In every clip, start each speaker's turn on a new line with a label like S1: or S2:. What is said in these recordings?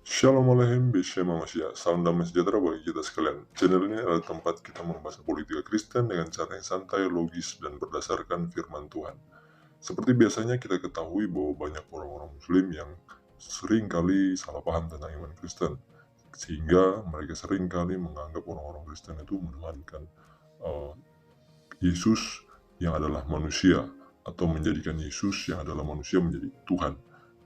S1: Shalom Aleichem, Beshem Masya. Salam damai sejahtera bagi kita sekalian. Channel ini adalah tempat kita membahas politika Kristen dengan cara yang santai, logis, dan berdasarkan firman Tuhan. Seperti biasanya kita ketahui bahwa banyak orang-orang Muslim yang sering kali salah paham tentang iman Kristen. Sehingga mereka sering kali menganggap orang-orang Kristen itu menuhankan Yesus yang adalah manusia, atau menjadikan Yesus yang adalah manusia menjadi Tuhan.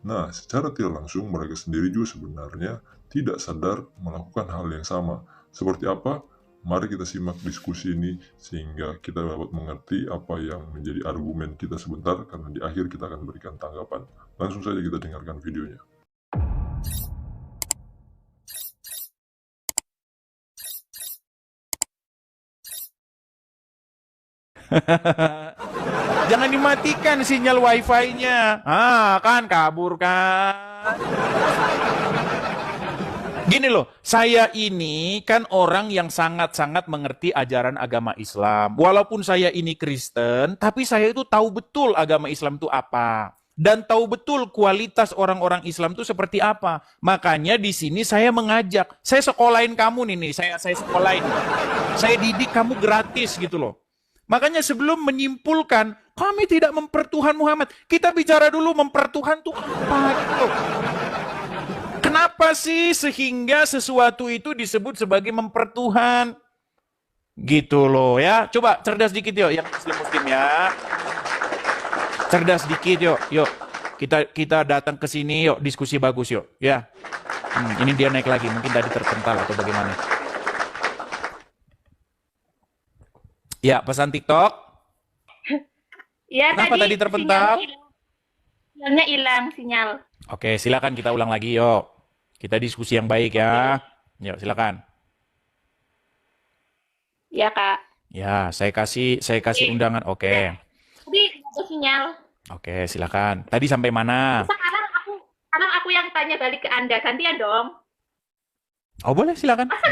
S1: Nah, secara tidak langsung mereka sendiri juga sebenarnya tidak sadar melakukan hal yang sama. Seperti apa? Mari kita simak diskusi ini sehingga kita dapat mengerti apa yang menjadi argumen kita sebentar, karena di akhir kita akan berikan tanggapan. Langsung saja kita dengarkan videonya.
S2: Jangan dimatikan sinyal wifi-nya. Kan kabur kan. Gini loh, saya ini kan orang yang sangat-sangat mengerti ajaran agama Islam. Walaupun saya ini Kristen, tapi saya itu tahu betul agama Islam itu apa. Dan tahu betul kualitas orang-orang Islam itu seperti apa. Makanya di sini saya mengajak, saya sekolahin kamu nih, saya sekolahin. Saya didik kamu gratis gitu loh. Makanya sebelum menyimpulkan, kami tidak mempertuhan Muhammad, kita bicara dulu mempertuhan itu apa gitu. Kenapa sih sehingga sesuatu itu disebut sebagai mempertuhan? Gitu loh ya. Coba cerdas dikit yuk yang muslim-muslim ya. Cerdas dikit yuk. Kita datang ke sini yuk, diskusi bagus yuk ya. Ini dia naik lagi, mungkin tadi terpental atau bagaimana. Ya, pesan TikTok.
S3: Ya,
S2: Kenapa tadi terpental?
S3: Sinyalnya hilang, sinyal.
S2: Oke, silakan kita ulang lagi yuk. Kita diskusi yang baik ya. Yuk, silakan.
S3: Ya, Kak.
S2: Ya, saya kasih undangan. Oke.
S3: Tapi ada sinyal.
S2: Oke, silakan. Tadi sampai mana?
S3: Sekarang aku yang tanya balik ke Anda. Gantian dong.
S2: Oh, boleh, silakan.
S3: Masa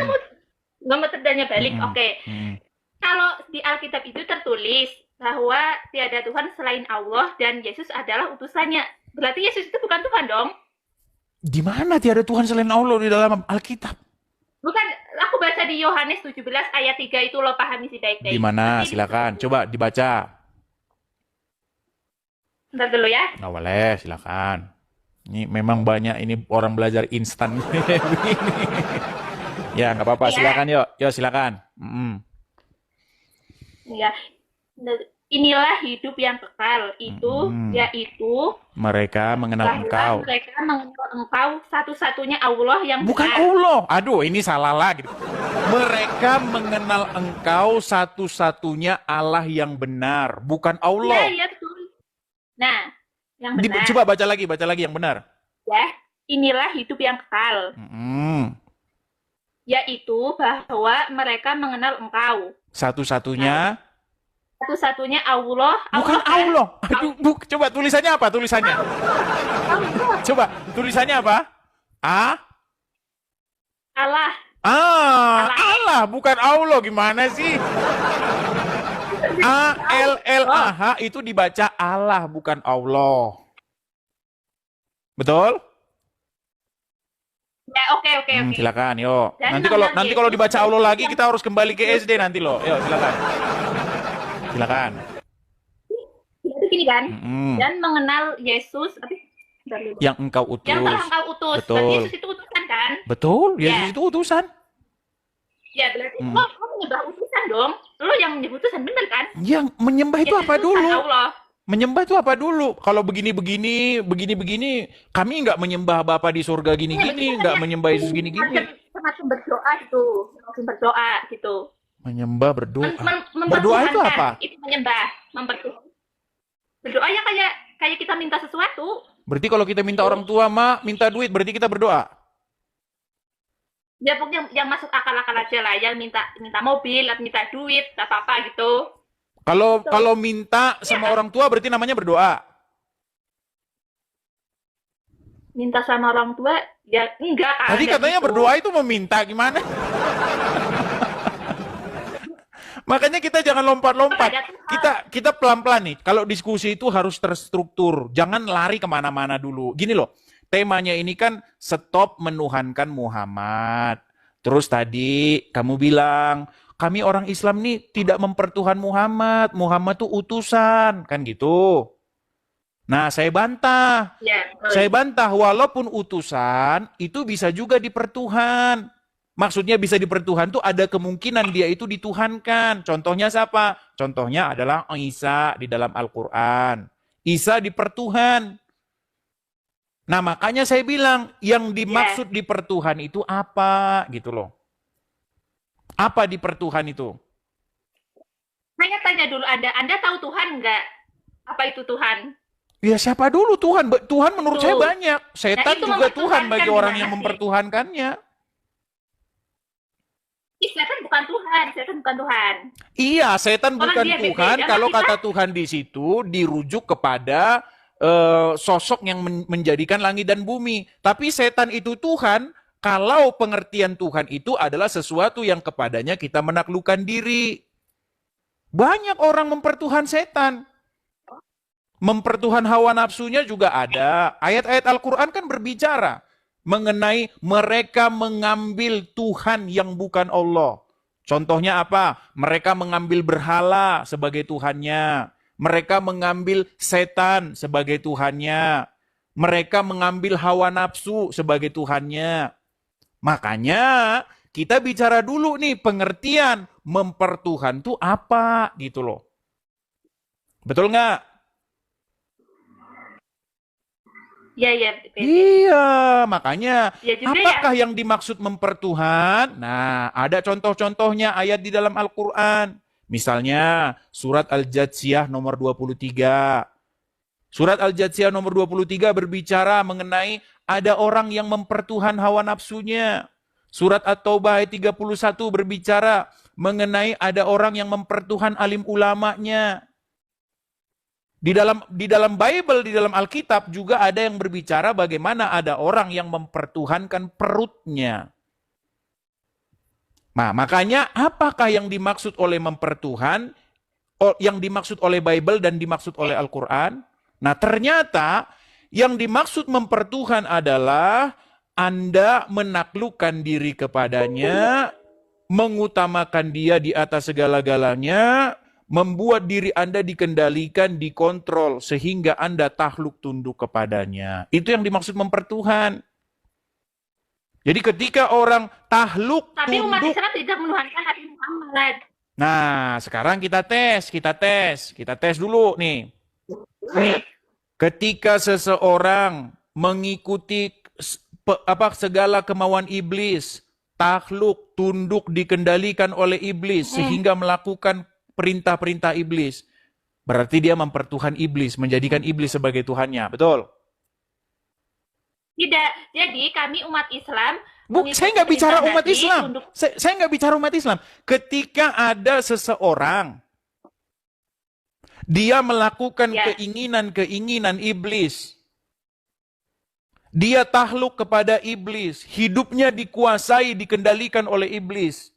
S3: nggak mau tanya balik? Oke. Kalau di Alkitab itu tertulis bahwa tiada Tuhan selain Allah dan Yesus adalah utusannya. Berarti Yesus itu bukan Tuhan dong?
S2: Di mana tiada Tuhan selain Allah di dalam Alkitab?
S3: Bukan, aku baca di Yohanes 17 ayat 3 itu lo pahami sih baik-baik.
S2: Di mana? Silakan, coba dibaca.
S3: Bentar dulu ya.
S2: Nggak boleh, silakan. Ini memang banyak ini orang belajar instan. Ya, nggak apa-apa, silakan yuk. Yuk, silakan.
S3: Ya, inilah hidup yang kekal itu yaitu
S2: mereka mengenal engkau.
S3: Mereka mengenal engkau satu-satunya Allah yang
S2: bukan benar. Allah. Aduh, ini salah lagi. Mereka mengenal engkau satu-satunya Allah yang benar, bukan Allah.
S3: Ya, betul. Nah, yang benar.
S2: Coba baca lagi yang benar.
S3: Ya, inilah hidup yang kekal. Yaitu bahwa mereka mengenal engkau. Satu-satunya Allah.
S2: Bukan Allah. Aduh, coba tulisannya apa? Coba tulisannya apa?
S3: Allah.
S2: Allah bukan Allah, gimana sih? ALLAH itu dibaca Allah bukan Allah. Betul?
S3: Ya, oke.
S2: Silakan, yuk. Nanti kalau dibaca Allah lagi kita harus kembali ke SD nanti loh. Yuk, silakan.
S3: Itu gini kan? Dan mengenal Yesus
S2: yang engkau utus.
S3: Yang telah engkau utus.
S2: Betul.
S3: Dan Yesus itu utusan kan?
S2: Betul, Yesus itu utusan.
S3: Ya, berarti lo menyembah utusan dong. Lo yang menyembah utusan, bener kan?
S2: Yang menyembah itu apa dulu?
S3: Allah.
S2: Menyembah itu apa dulu? Kalau begini, kami nggak menyembah Bapa di surga gini-gini, nggak menyembah Yesus gini-gini.
S3: Semacam berdoa gitu.
S2: Menyembah, berdoa. Berdoa itu apa?
S3: Itu menyembah, mempertuhan. Berdoa ya kayak kita minta sesuatu.
S2: Berarti kalau kita minta orang tua, minta duit, berarti kita berdoa.
S3: Ya pokoknya yang masuk akal-akal aja lah, yang minta mobil, minta duit, apa-apa gitu.
S2: Kalau minta sama orang tua berarti namanya berdoa.
S3: Minta sama orang tua ya enggak kan.
S2: Tadi katanya gitu. Berdoa itu meminta, gimana? Makanya kita jangan lompat-lompat. Kita pelan-pelan nih. Kalau diskusi itu harus terstruktur. Jangan lari kemana-mana dulu. Gini loh. temanya ini kan stop menuhankan Muhammad. Terus tadi kamu bilang, kami orang Islam nih tidak mempertuhan Muhammad. Muhammad tuh utusan, kan gitu. Nah, saya bantah.
S3: Ya,
S2: Saya bantah, walaupun utusan, itu bisa juga dipertuhan. Maksudnya bisa dipertuhan tuh ada kemungkinan dia itu dituhankan. Contohnya siapa? Contohnya adalah Isa di dalam Al-Quran. Isa dipertuhan. Nah, makanya saya bilang, yang dimaksud dipertuhan itu apa? Gitu loh. Apa dipertuhan itu?
S3: Saya tanya dulu Anda tahu Tuhan nggak? Apa itu Tuhan?
S2: Ya siapa dulu Tuhan? Tuhan menurut saya banyak. Setan
S3: itu
S2: juga Tuhan bagi orang
S3: gimana
S2: yang
S3: sih?
S2: mempertuhankannya.
S3: Setan bukan Tuhan, setan bukan Tuhan.
S2: Iya, setan
S3: Orang
S2: bukan
S3: dia
S2: Tuhan.
S3: beda,
S2: Kalau
S3: kita-
S2: kata Tuhan di situ dirujuk kepada sosok yang menjadikan langit dan bumi. Tapi setan itu Tuhan kalau pengertian Tuhan itu adalah sesuatu yang kepadanya kita menaklukkan diri. Banyak orang mempertuhan setan. Mempertuhan hawa nafsunya juga ada. Ayat-ayat Al-Quran kan berbicara mengenai mereka mengambil Tuhan yang bukan Allah. Contohnya apa? Mereka mengambil berhala sebagai Tuhannya. Mereka mengambil setan sebagai Tuhannya. Mereka mengambil hawa nafsu sebagai Tuhannya. Makanya kita bicara dulu nih pengertian mempertuhan itu apa gitu loh. Betul nggak?
S3: Iya.
S2: Iya, makanya
S3: Ya juga
S2: apakah yang dimaksud mempertuhan? Nah, ada contoh-contohnya ayat di dalam Al-Quran. Misalnya surat Al-Jatsiyah nomor 23. Surat Al-Jatsiyah nomor 23 berbicara mengenai ada orang yang mempertuhan hawa nafsunya. Surat At-Taubah ayat 31 berbicara mengenai ada orang yang mempertuhan alim ulamanya. Di dalam Bible, di dalam Alkitab juga ada yang berbicara bagaimana ada orang yang mempertuhankan perutnya. Nah, makanya apakah yang dimaksud oleh mempertuhan, yang dimaksud oleh Bible dan dimaksud oleh Al-Quran? Nah, ternyata yang dimaksud mempertuhan adalah Anda menaklukkan diri kepadanya, mengutamakan dia di atas segala-galanya, membuat diri Anda dikendalikan, dikontrol, sehingga Anda takluk tunduk kepadanya. Itu yang dimaksud mempertuhan. Jadi ketika orang takluk
S3: Tapi umat
S2: tunduk.
S3: Islam tidak menuhankan Nabi Muhammad.
S2: Nah, sekarang kita tes dulu nih. Ketika seseorang mengikuti segala kemauan iblis, takluk, tunduk, dikendalikan oleh iblis, sehingga melakukan perintah-perintah iblis. Berarti dia mempertuhan iblis, menjadikan iblis sebagai Tuhannya. Betul?
S3: Tidak. Jadi kami umat Islam...
S2: Saya nggak bicara umat Islam. Saya nggak bicara umat Islam. Ketika ada seseorang, dia melakukan keinginan-keinginan iblis. Dia takluk kepada iblis. Hidupnya dikuasai, dikendalikan oleh iblis.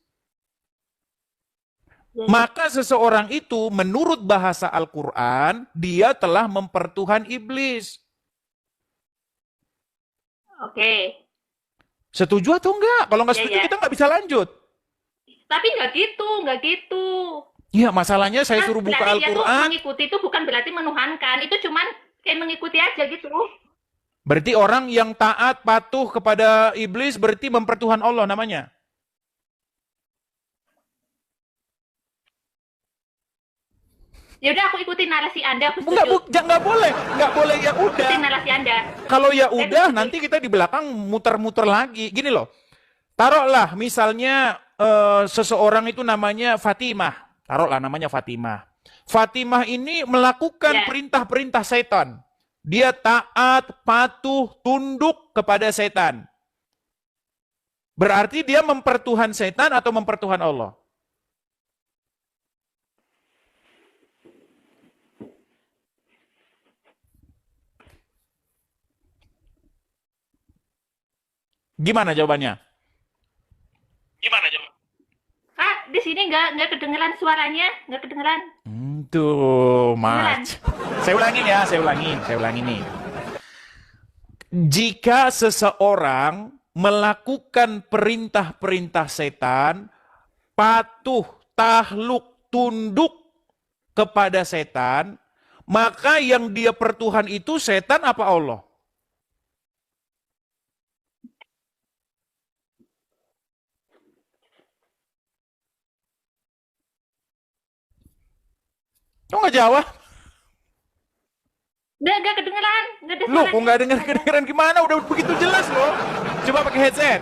S2: Maka seseorang itu menurut bahasa Al-Quran, dia telah mempertuhan iblis.
S3: Oke.
S2: Setuju atau enggak? Kalau nggak setuju kita nggak bisa lanjut.
S3: Tapi nggak gitu.
S2: Iya, masalahnya saya suruh buka Al-Quran.
S3: Mengikuti itu bukan berarti menuhankan. Itu cuman kayak mengikuti aja gitu.
S2: Berarti orang yang taat, patuh kepada iblis berarti mempertuhan Allah namanya.
S3: Ya udah aku ikutin narasi Anda, aku
S2: setuju. Nggak boleh ya udah.
S3: Ikutin narasi Anda.
S2: Kalau ya udah nanti kita di belakang muter-muter lagi. Gini loh. Taruhlah misalnya seseorang itu namanya Fatimah. Taruhlah namanya Fatimah. Fatimah ini melakukan perintah-perintah setan. Dia taat, patuh, tunduk kepada setan. Berarti dia mempertuhan setan atau mempertuhan Allah? Gimana jawabannya?
S3: Di sini nggak kedengeran suaranya, nggak kedengeran.
S2: Tuh, Mas. Saya ulangin nih. Jika seseorang melakukan perintah-perintah setan, patuh, takluk, tunduk kepada setan, maka yang dia pertuhan itu setan apa Allah? Kok nggak jawab?
S3: Nggak kedengeran, nggak ada
S2: Loh, kok
S3: suaranya.
S2: nggak kedengeran gimana? Udah begitu jelas loh. Coba pakai headset.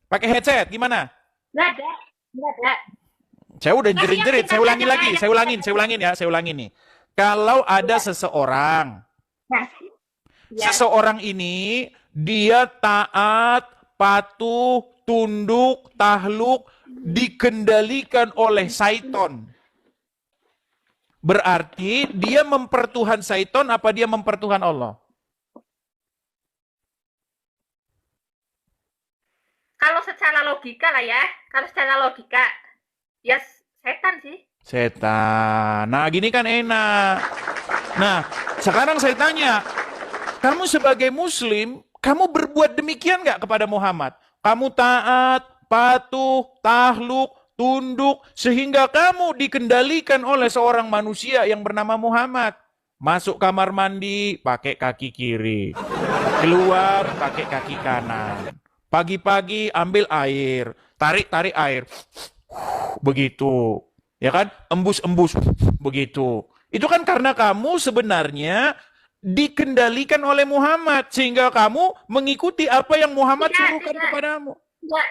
S2: Pakai headset, gimana?
S3: Nggak ada, nggak ada.
S2: Saya udah
S3: Tapi
S2: jerit-jerit,
S3: yang
S2: saya
S3: kita
S2: ulangin lagi,
S3: tanyakan-
S2: saya ulangin nih. Kalau ada seseorang,
S3: Nah, ya.
S2: seseorang ini dia taat, patuh, tunduk, tahluk, dikendalikan oleh syaiton. Berarti dia mempertuhan syaiton apa dia mempertuhan Allah?
S3: Kalau secara logika lah ya, ya setan sih.
S2: Setan. Nah, gini kan enak. Nah, sekarang saya tanya, kamu sebagai muslim, kamu berbuat demikian nggak kepada Muhammad? Kamu taat, patuh, tahluk, tunduk, sehingga kamu dikendalikan oleh seorang manusia yang bernama Muhammad. Masuk kamar mandi, pakai kaki kiri. Keluar, pakai kaki kanan. Pagi-pagi ambil air, tarik-tarik air. Begitu. Ya kan? Embus-embus. Begitu. Itu kan karena kamu sebenarnya dikendalikan oleh Muhammad, sehingga kamu mengikuti apa yang Muhammad suruhkan kepadamu.
S3: Enggak,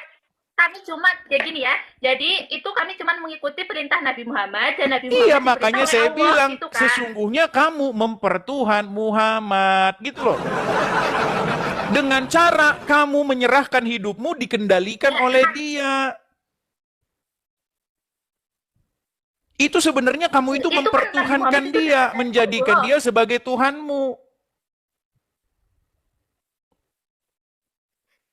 S3: kami cuma ya gini ya. Jadi itu kami cuma mengikuti perintah Nabi Muhammad dan Nabi Muhammad.
S2: Iya, makanya saya
S3: Allah,
S2: bilang
S3: gitu kan.
S2: sesungguhnya kamu mempertuhan Muhammad, gitu loh. Dengan cara kamu menyerahkan hidupmu dikendalikan oleh dia. Itu sebenarnya kamu itu
S3: Itu kan
S2: mempertuhankan
S3: Nabi Muhammad
S2: dia,
S3: itu
S2: menjadikan
S3: Allah.
S2: dia sebagai Tuhanmu.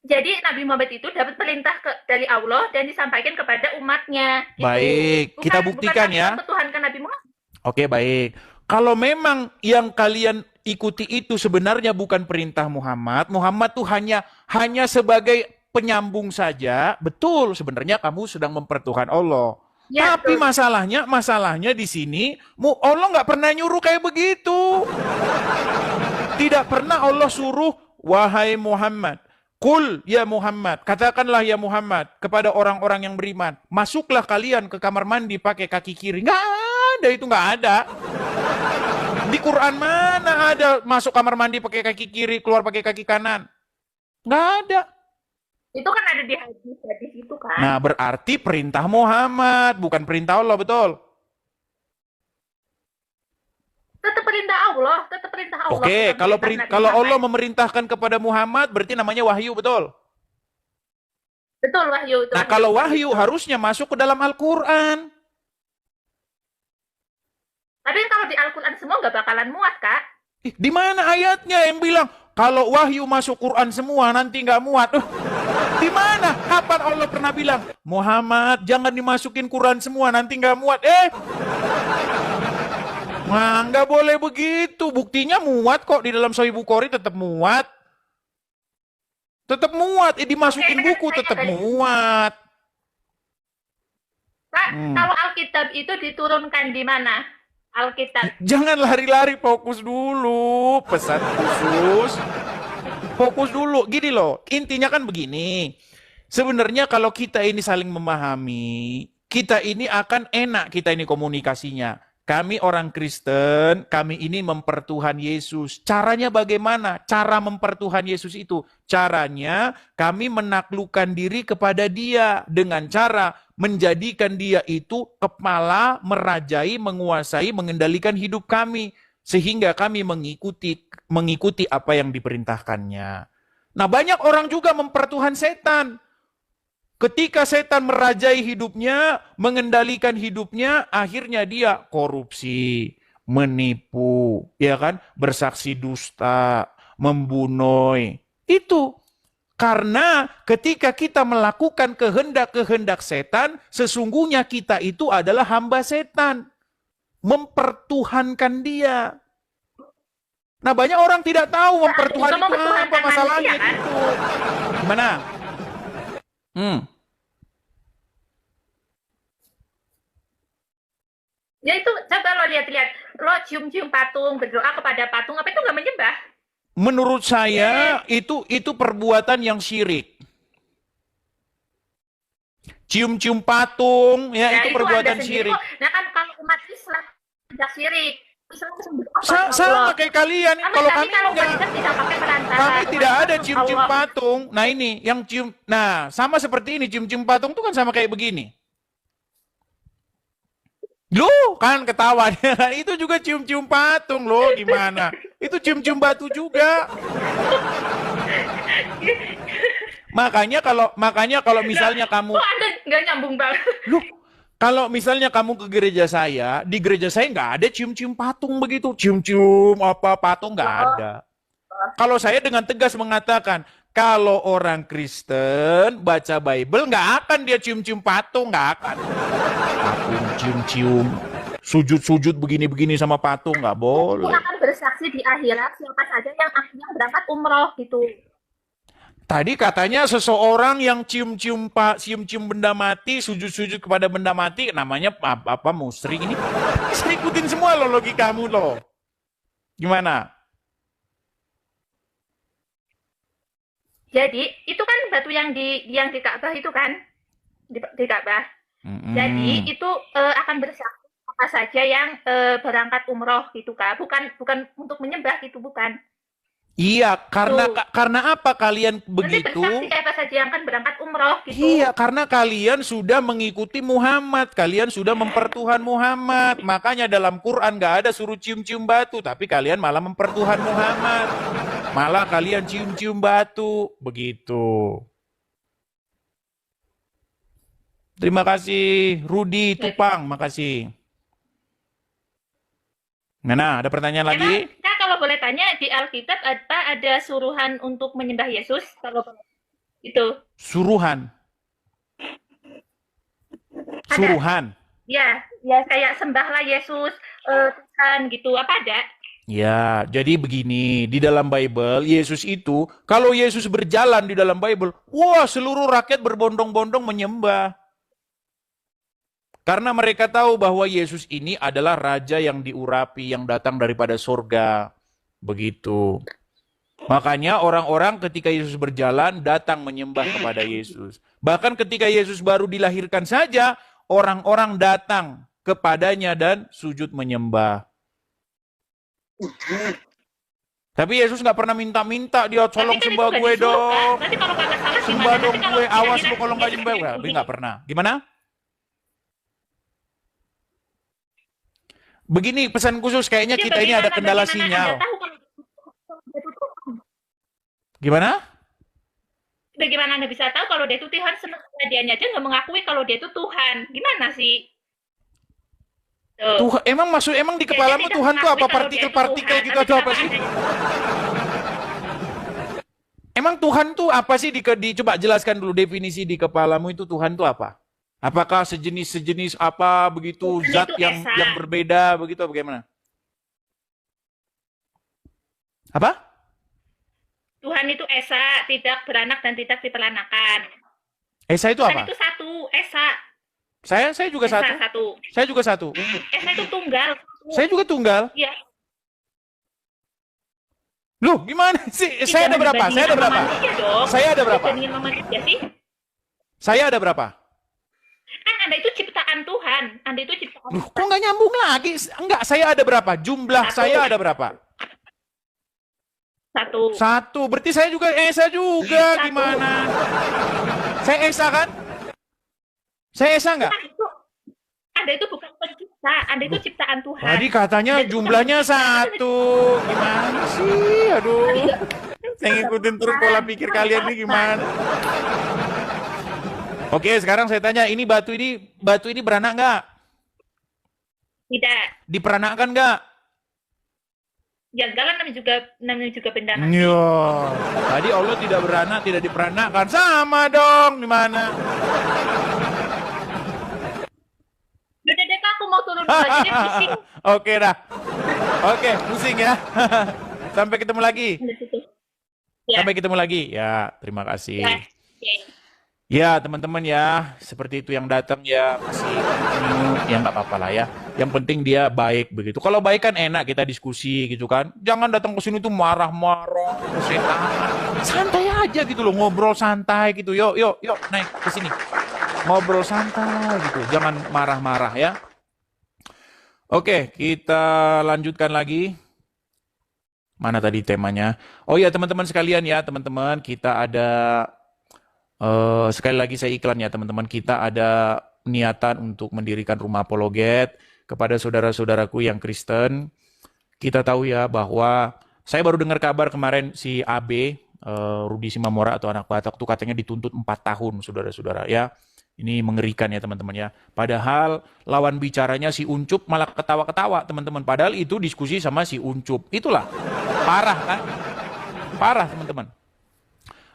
S3: Jadi Nabi Muhammad itu dapat perintah dari Allah dan disampaikan kepada umatnya. Gitu.
S2: Baik, kita buktikan
S3: bukan
S2: ya.
S3: mempertuhankan Nabi Muhammad.
S2: Oke, baik. Kalau memang yang kalian ikuti itu sebenarnya bukan perintah Muhammad, Muhammad tuh hanya sebagai penyambung saja, betul sebenarnya kamu sedang mempertuhan Allah.
S3: Ya,
S2: Tapi
S3: betul.
S2: masalahnya di sini, Allah nggak pernah nyuruh kayak begitu. Tidak pernah Allah suruh, wahai Muhammad, kul ya Muhammad, katakanlah ya Muhammad kepada orang-orang yang beriman, masuklah kalian ke kamar mandi pakai kaki kiri. Nggak ada, itu nggak ada. Di Quran mana ada masuk kamar mandi pakai kaki kiri, keluar pakai kaki kanan? Nggak ada.
S3: Itu kan ada di hadis itu kan.
S2: Nah, berarti perintah Muhammad, bukan perintah Allah, betul?
S3: Tetap perintah Allah, tetap perintah Allah.
S2: Oke,
S3: bukan perintah Nabi
S2: kalau Allah
S3: Muhammad.
S2: memerintahkan kepada Muhammad, berarti namanya wahyu, betul?
S3: Betul, wahyu itu.
S2: Nah, kalau wahyu harusnya masuk ke dalam Al-Quran.
S3: Tapi kalau di Al-Quran semua nggak bakalan muat, Kak.
S2: Di mana ayatnya yang bilang kalau wahyu masuk Quran semua nanti nggak muat? Di mana? Kapan Allah pernah bilang Muhammad jangan dimasukin Quran semua nanti nggak muat? Nah, nggak boleh begitu. Buktinya muat kok di dalam Sahih Bukhari tetap muat. Tetap muat. Dimasukin buku tetap muat.
S3: Kak, kalau Alkitab itu diturunkan di mana? Alkitab.
S2: Jangan lari-lari, fokus dulu. Pesan khusus. Fokus dulu. Gini loh, intinya kan begini. Sebenarnya kalau kita ini saling memahami, kita ini akan enak kita ini komunikasinya. Kami orang Kristen, kami ini mempertuhan Yesus. Caranya bagaimana? Cara mempertuhan Yesus itu. Caranya kami menaklukkan diri kepada Dia dengan cara menjadikan Dia itu kepala, merajai, menguasai, mengendalikan hidup kami. Sehingga kami mengikuti apa yang diperintahkannya. Nah, banyak orang juga mempertuhan setan. Ketika setan merajai hidupnya, mengendalikan hidupnya, akhirnya dia korupsi, menipu, ya kan, bersaksi dusta, membunuh. Itu karena ketika kita melakukan kehendak-kehendak setan, sesungguhnya kita itu adalah hamba setan, mempertuhankan dia. Nah, banyak orang tidak tahu mempertuhan itu apa
S3: mempertuhankan
S2: masalahnya
S3: manusia, kan?
S2: itu. Gimana?
S3: Ya itu coba lo lihat-lihat, lo cium-cium patung, berdoa kepada patung, apa itu nggak menyembah?
S2: Menurut saya itu perbuatan yang syirik. Cium-cium patung, ya
S3: Nah,
S2: itu
S3: itu
S2: perbuatan
S3: Anda sendiri
S2: syirik.
S3: kok. Nah kan kalau umat Islam tidak syirik. Islam berdoa kepada
S2: Sama
S3: Allah.
S2: kayak kalian.
S3: Kami,
S2: Kalau
S3: kami
S2: kami
S3: kalau
S2: enggak.
S3: Kristen tidak pakai perantara.
S2: Kami tidak
S3: Umat
S2: ada
S3: Islam
S2: cium-cium
S3: Allah.
S2: patung. Nah ini yang cium. Nah sama seperti ini cium-cium patung tuh kan sama kayak begini. Loh kan ketawa. Itu juga cium-cium patung loh gimana? Itu cium-cium batu juga. Makanya kalau misalnya kamu,
S3: Kok Anda nggak nyambung banget?
S2: loh kalau misalnya kamu ke gereja saya, di gereja saya nggak ada cium-cium patung begitu, cium-cium apa patung nggak ada. Kalau saya dengan tegas mengatakan, kalau orang Kristen baca Bible nggak akan dia cium-cium patung, nggak akan. Patung cium-cium, sujud-sujud begini-begini sama patung nggak
S3: Aku
S2: boleh.
S3: akan bersaksi di akhirat siapa saja yang akhirnya berangkat umroh gitu.
S2: Tadi katanya seseorang yang cium-cium benda mati, sujud-sujud kepada benda mati, namanya apa musyrik ini. Saya ikutin semua lo logikamu lo. Gimana?
S3: Jadi itu kan batu yang di Ka'bah itu kan di Ka'bah. Jadi itu akan bersaksi apa saja yang berangkat umroh gitu kan. Bukan untuk menyembah gitu, bukan.
S2: Iya, karena
S3: Tuh.
S2: karena apa kalian
S3: Nanti
S2: begitu?
S3: bersaksi siapa saja yang akan berangkat umroh gitu.
S2: Iya, karena kalian sudah mengikuti Muhammad, kalian sudah mempertuhan Muhammad. Makanya dalam Quran gak ada suruh cium-cium batu, tapi kalian malah mempertuhan Muhammad. Malah kalian cium-cium batu, begitu. Terima kasih Rudi Tupang, makasih. Nah, ada pertanyaan lagi?
S3: Nah, kalau boleh tanya, di Alkitab ada suruhan untuk menyembah Yesus? Kalau itu.
S2: Suruhan.
S3: Ada.
S2: Suruhan.
S3: Ya kayak sembahlah Yesus, Tuhan gitu. Apa ada?
S2: Ya, jadi begini, di dalam Bible, Yesus itu, kalau Yesus berjalan di dalam Bible, wah seluruh rakyat berbondong-bondong menyembah. Karena mereka tahu bahwa Yesus ini adalah Raja yang diurapi, yang datang daripada surga. Begitu. Makanya orang-orang ketika Yesus berjalan, datang menyembah kepada Yesus. Bahkan ketika Yesus baru dilahirkan saja, orang-orang datang kepadanya dan sujud menyembah. Tapi Yesus nggak pernah minta-minta, dia tolong
S3: Tapi kan
S2: sembah
S3: itu
S2: gue
S3: nggak disuruh, kan?
S2: dong.
S3: Nanti kalau kagak salah
S2: Sembah
S3: gimana?
S2: dong
S3: Nanti kalau
S2: gue, awas
S3: kira-kira
S2: lu kalau nggak
S3: Yesus
S2: nyembah.
S3: begitu,
S2: Tapi nggak pernah. Gimana? Begini pesan khusus, kayaknya
S3: Jadi
S2: kita ini ada kendala
S3: bagaimana
S2: sinyal.
S3: Anda tahu kalau dia itu Tuhan?
S2: Gimana?
S3: Bagaimana Anda bisa tahu kalau dia itu Tuhan, sementara dianya aja nggak mengakui kalau dia itu Tuhan? Gimana sih?
S2: Tuhan, emang di kepalamu
S3: tidak
S2: Tuhan tuh apa?
S3: mengakui kalau dia itu
S2: Partikel-partikel
S3: Tuhan,
S2: gitu
S3: tapi
S2: atau apa
S3: kenapa
S2: sih?
S3: Anda-
S2: Emang Tuhan tuh apa sih? Coba jelaskan dulu definisi di kepalamu itu Tuhan tuh apa? Apakah sejenis apa begitu,
S3: Tuhan
S2: zat
S3: itu
S2: yang
S3: esa.
S2: yang berbeda begitu, bagaimana? Apa?
S3: Tuhan itu esa, tidak beranak dan tidak diperanakan.
S2: Esa itu
S3: Tuhan
S2: apa?
S3: itu satu, esa.
S2: Saya juga
S3: Esa
S2: satu.
S3: satu.
S2: Saya juga satu.
S3: Esa itu tunggal.
S2: Saya juga tunggal.
S3: Iya.
S2: Loh, gimana sih? Saya ada berapa? Saya ada berapa? Saya ada berapa?
S3: Dibandingin sama manusia sih.
S2: Saya ada berapa?
S3: Kan Anda itu ciptaan Tuhan. Anda itu ciptaan
S2: Loh, kok nggak nyambung lagi? Enggak, saya ada berapa? Jumlah
S3: Satu.
S2: saya ada berapa?
S3: satu.
S2: Satu. Berarti saya juga Esa juga.
S3: Satu.
S2: Gimana? Saya Esa kan? Saya Esa nggak?
S3: Anda itu bukan pencipta. Anda itu ciptaan Tuhan.
S2: Tadi katanya
S3: Anda itu
S2: jumlahnya
S3: bukan pencipta.
S2: satu. Gimana sih? Aduh. Saya ngikutin terus pola pikir kalian ini gimana? Oke, sekarang saya tanya, ini batu ini beranak nggak?
S3: Tidak.
S2: Diperanakkan nggak?
S3: Ya enggak kan namanya juga benda mati.
S2: Yo, tadi Allah tidak beranak, tidak diperanakkan, sama dong, di mana?
S3: Udah deh Kak, aku mau turun dulu aja deh, pusing.
S2: Oke dah, oke pusing ya. Sampai ketemu lagi.
S3: Di situ. Ya.
S2: Sampai ketemu lagi. Ya, terima kasih.
S3: Ya. Oke.
S2: Ya, teman-teman ya, seperti itu yang datang ya, masih ya nggak apa-apa lah ya. Yang penting dia baik begitu. Kalau baik kan enak kita diskusi gitu kan. Jangan datang ke sini tuh marah-marah, setan. Santai aja gitu loh, ngobrol santai gitu. Yuk, yuk, yuk, naik ke sini. Ngobrol santai gitu, jangan marah-marah ya. Oke, kita lanjutkan lagi. Mana tadi temanya? Oh ya, teman-teman sekalian ya, teman-teman, kita ada sekali lagi saya iklan ya teman-teman, kita ada niatan untuk mendirikan rumah apologet kepada saudara-saudaraku yang Kristen. Kita tahu ya bahwa saya baru dengar kabar kemarin si AB, Rudi Simamora atau anak Batak itu katanya dituntut 4 tahun saudara-saudara ya. Ini mengerikan ya teman-teman ya. Padahal lawan bicaranya si Uncup malah ketawa-ketawa teman-teman. Padahal itu diskusi sama si Uncup. Itulah parah kan? Parah teman-teman.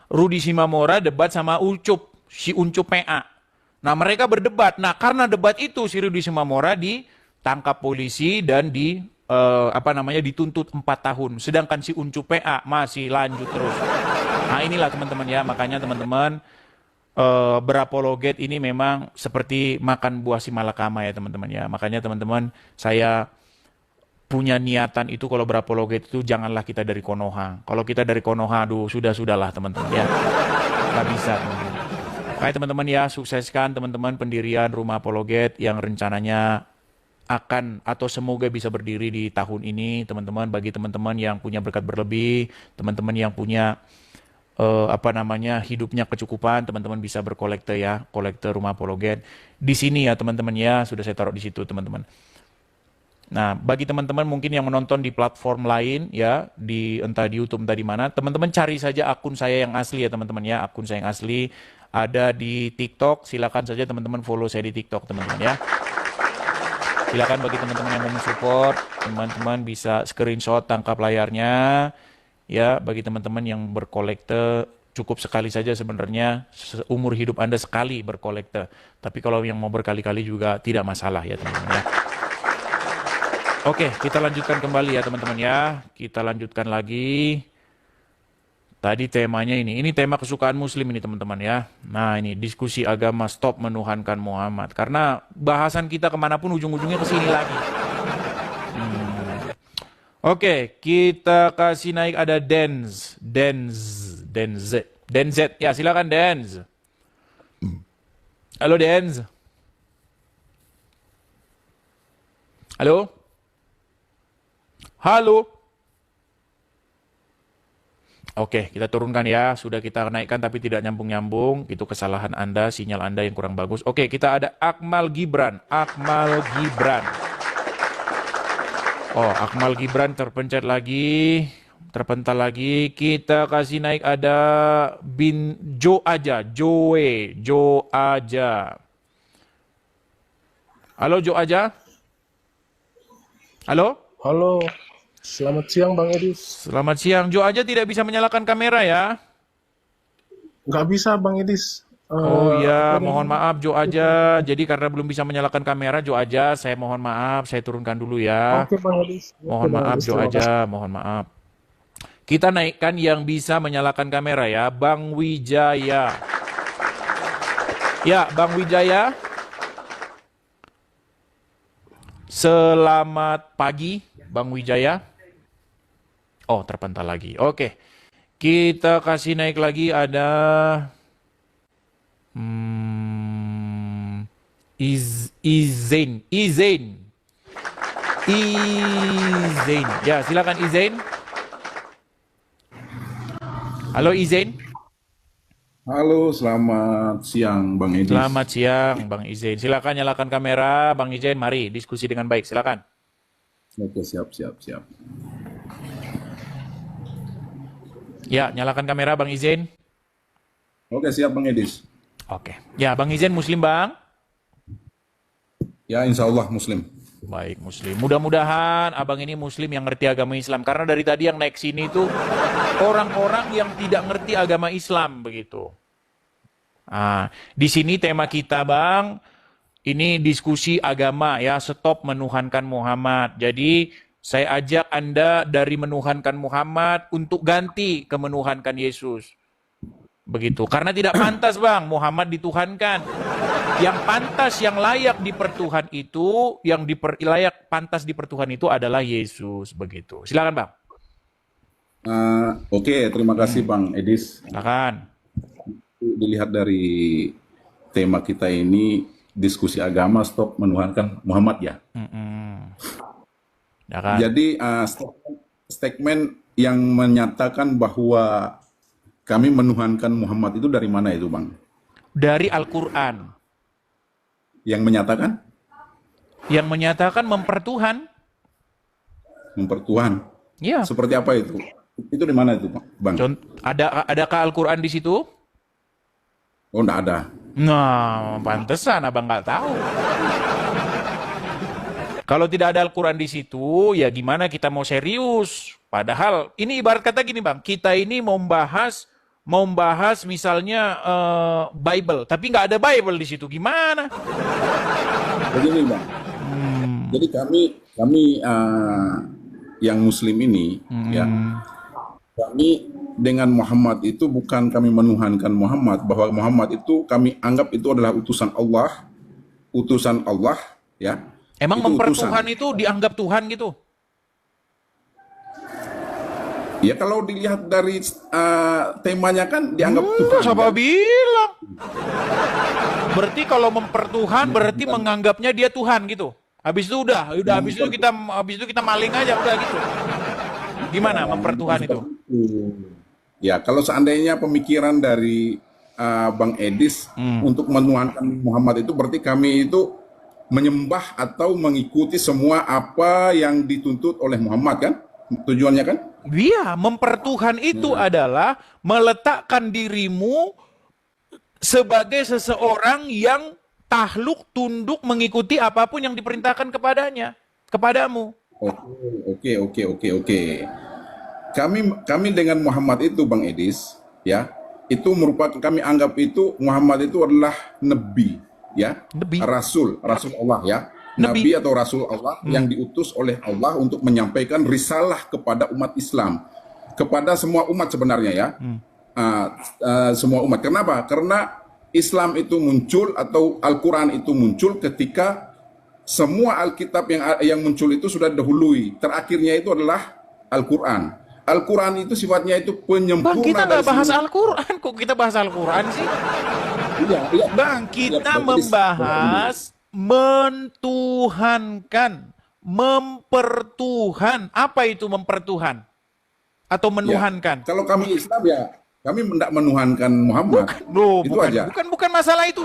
S2: Rudi Simamora debat sama Uncup, si Uncup PA. Nah mereka berdebat. Nah karena debat itu si Rudi Simamora ditangkap polisi dan dituntut 4 tahun. Sedangkan si Uncup PA masih lanjut terus. Nah inilah teman-teman ya. Makanya teman-teman berapologet ini memang seperti makan buah si malakama ya teman-teman ya. Makanya teman-teman saya punya niatan itu kalau berapologet itu janganlah kita dari Konoha. Kalau kita dari Konoha, aduh sudah-sudahlah teman-teman ya. Nggak bisa teman-teman. Baik teman-teman ya, sukseskan teman-teman pendirian rumah apologet yang rencananya akan atau semoga bisa berdiri di tahun ini teman-teman. Bagi teman-teman yang punya berkat berlebih, teman-teman yang punya hidupnya kecukupan, teman-teman bisa berkolekte ya, kolekte rumah apologet. Di sini ya teman-teman ya, sudah saya taruh di situ teman-teman. Nah, bagi teman-teman mungkin yang menonton di platform lain ya, entah di YouTube entah di mana, teman-teman cari saja akun saya yang asli ya teman-teman ya, akun saya yang asli ada di TikTok, silakan saja teman-teman follow saya di TikTok teman-teman ya. Silakan bagi teman-teman yang mau mensupport, teman-teman bisa screenshot tangkap layarnya ya, bagi teman-teman yang berkolekte cukup sekali saja sebenarnya, umur hidup Anda sekali berkolekte. Tapi kalau yang mau berkali-kali juga tidak masalah ya teman-teman ya. Oke, kita lanjutkan kembali ya teman-teman ya. Kita lanjutkan lagi. Tadi temanya ini tema kesukaan muslim ini teman-teman ya. Nah ini diskusi agama stop menuhankan Muhammad. Karena bahasan kita kemanapun ujung-ujungnya ke sini lagi. Oke, kita kasih naik ada Denz. Ya silakan Denz. Halo Denz. Halo. Halo. Oke, kita turunkan ya. Sudah kita naikkan tapi tidak nyambung-nyambung. Itu kesalahan Anda, sinyal Anda yang kurang bagus. Oke, kita ada Akmal Gibran. Oh, Akmal Gibran terpencet lagi. Terpental lagi. Kita kasih naik ada Jo aja. Jo aja. Halo Jo aja. Halo?
S4: Halo, selamat siang Bang Edis.
S2: Selamat siang. Jo aja tidak bisa menyalakan kamera ya?
S4: Nggak bisa Bang Edis.
S2: Oh iya, mohon maaf Jo aja. Jadi karena belum bisa menyalakan kamera Jo aja, saya mohon maaf, saya turunkan dulu ya.
S4: Oke Bang Edis.
S2: Mohon maaf Jo aja, mohon maaf. Kita naikkan yang bisa menyalakan kamera ya, Bang Wijaya. Ya, Bang Wijaya. Selamat pagi, Bang Wijaya. Oh, terpental lagi. Oke. Kita kasih naik lagi ada Izain. Ya, silakan Izain. Halo Izain.
S5: Halo, selamat siang Bang Edis.
S2: Selamat siang Bang Izain. Silakan nyalakan kamera Bang Izain. Mari diskusi dengan baik. Silakan.
S5: Oke, siap.
S2: Ya, nyalakan kamera Bang Izain.
S5: Oke, siap Bang Edis.
S2: Oke. Ya, Bang Izain Muslim Bang?
S5: Ya, insya Allah Muslim.
S2: Baik, Muslim. Mudah-mudahan abang ini Muslim yang ngerti agama Islam. Karena dari tadi yang naik sini itu orang-orang yang tidak ngerti agama Islam begitu. Nah, di sini tema kita Bang, ini diskusi agama ya, stop menuhankan Muhammad. Jadi Saya ajak Anda dari menuhankan Muhammad untuk ganti ke menuhankan Yesus. Begitu. Karena tidak pantas, Bang, Muhammad dituhankan. Yang pantas, yang layak dipertuhan itu, layak pantas dipertuhan itu adalah Yesus. Begitu. Silakan, Bang.
S5: Oke, terima kasih Bang Edis.
S2: Silakan.
S5: Dilihat dari tema kita ini, diskusi agama stop menuhankan Muhammad ya.
S2: Ya kan?
S5: Jadi statement yang menyatakan bahwa kami menuhankan Muhammad itu dari mana itu, Bang?
S2: Dari Al-Quran.
S5: Yang menyatakan?
S2: Yang menyatakan mempertuhan.
S5: Mempertuhan.
S2: Ya.
S5: Seperti apa itu? Itu di mana itu, Bang?
S2: Adakah Al-Quran di situ?
S5: Oh, enggak ada.
S2: Nah, pantesan abang nggak tahu. Kalau tidak ada Al-Quran di situ, ya gimana kita mau serius? Padahal ini ibarat kata gini, Bang, kita ini mau membahas misalnya Bible, tapi nggak ada Bible di situ, gimana?
S5: Begini, Bang. Jadi kami yang Muslim ini, ya, kami dengan Muhammad itu bukan kami menuhankan Muhammad, bahwa Muhammad itu kami anggap itu adalah utusan Allah, ya.
S2: Emang
S5: itu
S2: mempertuhan
S5: utusan.
S2: itu dianggap Tuhan gitu?
S5: Ya kalau dilihat dari temanya kan dianggap Tuhan.
S2: Siapa
S5: kan?
S2: bilang? Berarti kalau mempertuhan berarti menganggapnya dia Tuhan gitu. Habis itu udah habis itu kita maling aja udah gitu. Gimana mempertuhan itu?
S5: Ya kalau seandainya pemikiran dari Bang Edis untuk menuhankan Muhammad itu berarti kami itu menyembah atau mengikuti semua apa yang dituntut oleh Muhammad kan? Tujuannya kan?
S2: Iya, mempertuhan itu adalah meletakkan dirimu sebagai seseorang yang takluk, tunduk, mengikuti apapun yang diperintahkan kepadamu.
S5: Oke. Kami dengan Muhammad itu, Bang Edis, ya, itu merupakan kami anggap itu Muhammad itu adalah nabi, ya,
S2: Nabi.
S5: rasul Allah, ya.
S2: Nabi.
S5: Nabi atau Rasul Allah yang diutus oleh Allah untuk menyampaikan risalah kepada umat Islam, kepada semua umat sebenarnya ya, semua umat. Kenapa? Karena Islam itu muncul atau Al-Quran itu muncul ketika semua Alkitab yang muncul itu sudah dahului. Terakhirnya itu adalah Al-Quran. Al-Quran itu sifatnya itu penyempurna.
S2: Bang, kita nggak
S5: dari
S2: bahas
S5: seluruh-
S2: Al-Quran, kok kita bahas Al-Quran sih?
S5: Iya.
S2: Bang, kita membahas mentuhankan, mempertuhan. Apa itu mempertuhan? Atau menuhankan?
S5: Ya, kalau kami Islam ya, kami tidak menuhankan Muhammad. Itu aja.
S2: Bukan masalah itu.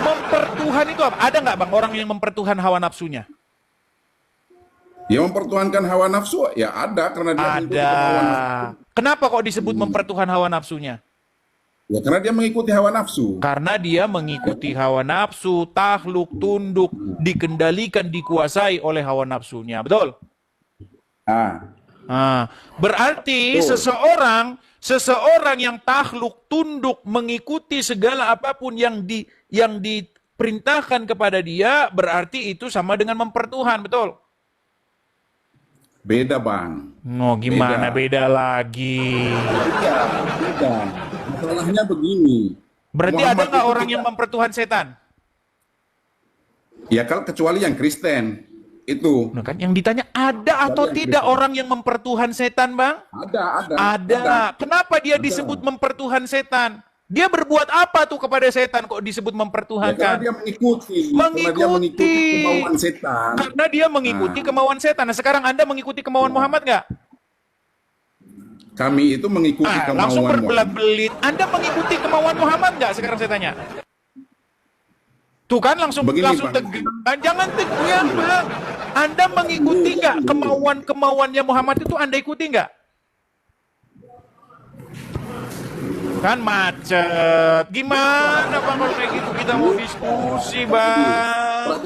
S2: Mempertuhan itu apa? Ada nggak, Bang, orang yang mempertuhan hawa nafsunya?
S5: Ya mempertuhankan hawa nafsu ya ada karena dia mengikuti hawa nafsu.
S2: Kenapa kok disebut mempertuhan hawa nafsunya?
S5: Ya karena dia mengikuti hawa nafsu.
S2: Karena dia mengikuti hawa nafsu, takluk, tunduk, dikendalikan, dikuasai oleh hawa nafsunya. Betul? Berarti seseorang yang takluk, tunduk, mengikuti segala apapun yang diperintahkan kepada dia, berarti itu sama dengan mempertuhan, betul?
S5: Beda, Bang.
S2: Gimana beda lagi?
S5: Beda. Masalahnya begini.
S2: Berarti
S5: Muhammad
S2: ada nggak
S5: itu
S2: orang yang mempertuhan setan?
S5: Ya kalau kecuali yang Kristen itu.
S2: Nah, kan yang ditanya ada atau tidak orang yang mempertuhan setan, Bang?
S5: Ada.
S2: Kenapa dia disebut mempertuhan setan? Dia berbuat apa tuh kepada setan kok disebut
S5: Ya,
S2: mempertuhankan?
S5: karena dia mengikuti. Karena dia mengikuti kemauan setan.
S2: Karena dia mengikuti kemauan setan. Nah, sekarang Anda mengikuti kemauan Muhammad nggak?
S5: Kami itu mengikuti kemauan
S2: Langsung
S5: Muhammad.
S2: berbelit-belit. Anda mengikuti kemauan Muhammad nggak sekarang saya tanya? Tuh kan langsung
S5: Begini, Bang.
S2: tegang. Jangan tegang, Bang. Anda mengikuti nggak kemauannya Muhammad itu Anda ikuti nggak? Kan macet. Gimana, Bang, kalau kayak gitu kita mau diskusi, Bang?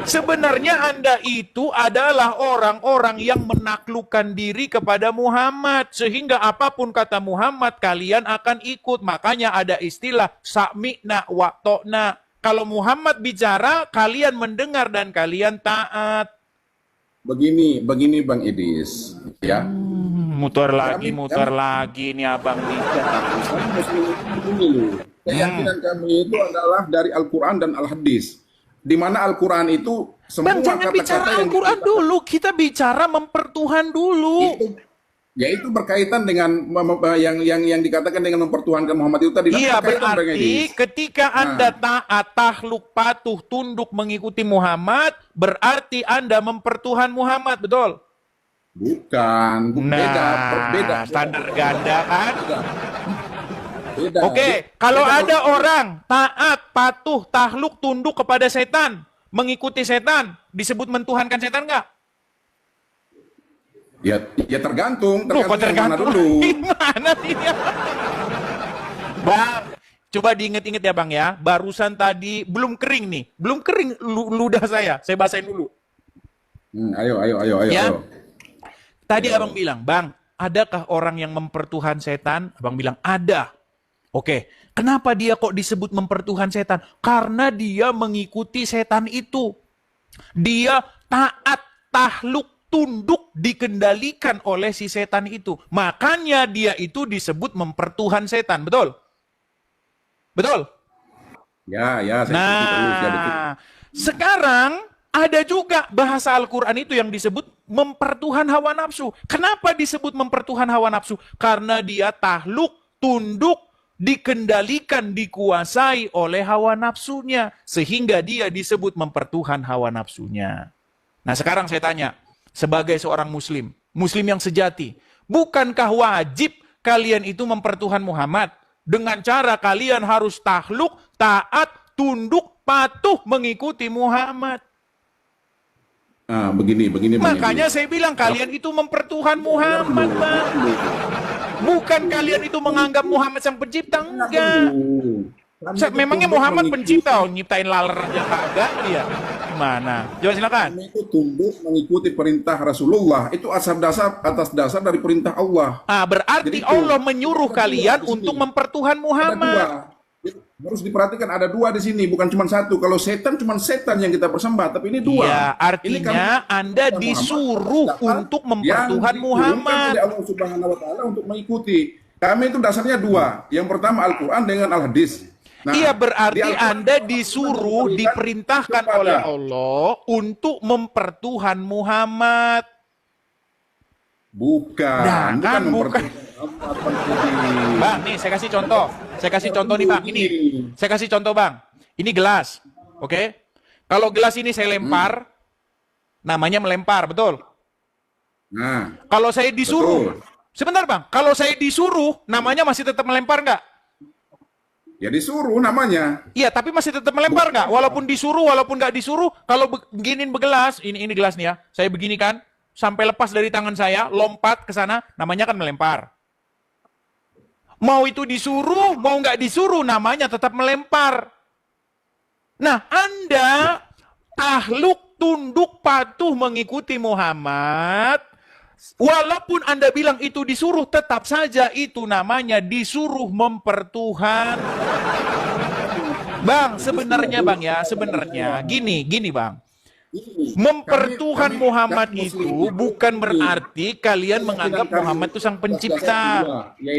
S2: Sebenarnya Anda itu adalah orang-orang yang menaklukkan diri kepada Muhammad. Sehingga apapun kata Muhammad, kalian akan ikut. Makanya ada istilah sami'na wa ta'na. Kalau Muhammad bicara, kalian mendengar dan kalian taat.
S5: begini Bang Idis, ya.
S2: Muter
S5: Kami
S2: lagi nih abang nih.
S5: begini loh. Keyakinan kami itu adalah dari Al-Quran dan Al-Hadis. Di mana Al-Quran itu semua
S2: Bang, jangan bicara
S5: kata-kata yang
S2: Al-Quran dulu, kita bicara mempertuhan dulu.
S5: itu berkaitan dengan yang dikatakan dengan mempertuhankan Muhammad itu tadi.
S2: Iya,
S5: Berkaitan, Bang
S2: berarti
S5: Idis.
S2: ketika Anda taat, takluk, patuh, tunduk mengikuti Muhammad, berarti Anda mempertuhan Muhammad, betul?
S5: Bukan, beda.
S2: Standar ganda kan?
S5: Beda.
S2: Oke, kalau ada orang taat, patuh, takluk, tunduk kepada setan, mengikuti setan, disebut mentuhankan setan nggak?
S5: Ya tergantung
S2: Loh, kok
S5: yang mana
S2: tergantung?
S5: dulu.
S2: Gimana ini? Bang, coba diinget-inget ya Bang ya. Barusan tadi belum kering nih, belum kering ludah saya basahin dulu.
S5: Ayo.
S2: Ya. Tadi abang bilang, Bang, adakah orang yang mempertuhan setan? Abang bilang, ada. Oke, kenapa dia kok disebut mempertuhan setan? Karena dia mengikuti setan itu. Dia taat, takluk, tunduk, dikendalikan oleh si setan itu. Makanya dia itu disebut mempertuhan setan, betul? Betul?
S5: Ya, saya setuju terus, ya betul.
S2: Nah, sekarang ada juga bahasa Al-Quran itu yang disebut mempertuhan hawa nafsu. Kenapa disebut mempertuhan hawa nafsu? Karena dia takluk, tunduk, dikendalikan, dikuasai oleh hawa nafsunya. Sehingga dia disebut mempertuhan hawa nafsunya. Nah sekarang saya tanya, sebagai seorang muslim, muslim yang sejati, bukankah wajib kalian itu mempertuhan Muhammad? Dengan cara kalian harus takluk, taat, tunduk, patuh mengikuti Muhammad.
S5: Nah, begini.
S2: Makanya saya bilang kalian itu mempertuhan Muhammad, Bang. Bukan kalian itu menganggap Muhammad sang pencipta, enggak. Memangnya Muhammad pencipta, nyiptain laler aja kagak dia. Gimana? Coba silakan.
S5: Kami itu tunduk mengikuti perintah Rasulullah. Itu atas dasar dari perintah Allah.
S2: Berarti
S5: Jadi
S2: Allah menyuruh kalian untuk mempertuhan Muhammad.
S5: Harus diperhatikan ada dua di sini, bukan cuma satu. Kalau setan cuma setan yang kita persembah, tapi ini dua.
S2: Ya, artinya Anda disuruh untuk mempertuhan Muhammad.
S5: Oleh Allah Subhanahu wa taala untuk mengikuti. Kami itu dasarnya dua. Yang pertama Al-Qur'an dengan Al-Hadis.
S2: Iya, berarti Anda disuruh, diperintahkan oleh Allah untuk mempertuhan Muhammad.
S5: Bukan.
S2: Bang, nih saya kasih contoh. Saya kasih contoh nih Bang. Ini, saya kasih contoh Bang. Ini gelas, oke? Kalau gelas ini saya lempar, namanya melempar, betul?
S5: Nah,
S2: kalau saya disuruh,
S5: betul.
S2: Sebentar Bang, kalau saya disuruh, namanya masih tetap melempar nggak?
S5: Ya disuruh namanya.
S2: Iya, tapi masih tetap melempar nggak? Walaupun disuruh, walaupun nggak disuruh, kalau beginiin begelas, ini gelas nih ya, saya begini kan, sampai lepas dari tangan saya, lompat ke sana, namanya kan melempar. Mau itu disuruh, mau nggak disuruh, namanya tetap melempar. Nah, Anda takluk, tunduk, patuh mengikuti Muhammad, walaupun Anda bilang itu disuruh, tetap saja itu namanya disuruh mempertuhan. Bang, sebenarnya Bang ya, sebenarnya gini Bang. Mempertuhan Muhammad itu bukan berarti kalian menganggap Muhammad itu sang pencipta.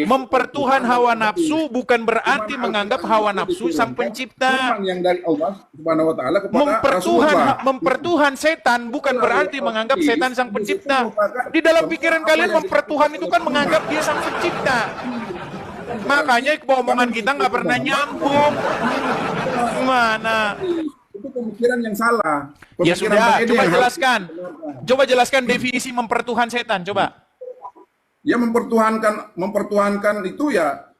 S2: Mempertuhan hawa nafsu bukan berarti menganggap hawa nafsu sang pencipta.
S5: Yang dari Allah Subhanahu wa taala kepada
S2: mempertuhan setan bukan berarti menganggap setan sang pencipta. Di dalam pikiran kalian mempertuhan itu kan menganggap dia sang pencipta. Makanya omongan kita nggak pernah nyambung. Gimana?
S5: Itu pemikiran yang salah.
S2: Ya sudah, coba jelaskan. Coba jelaskan definisi mempertuhan setan, coba.
S5: Ya mempertuhankan itu ya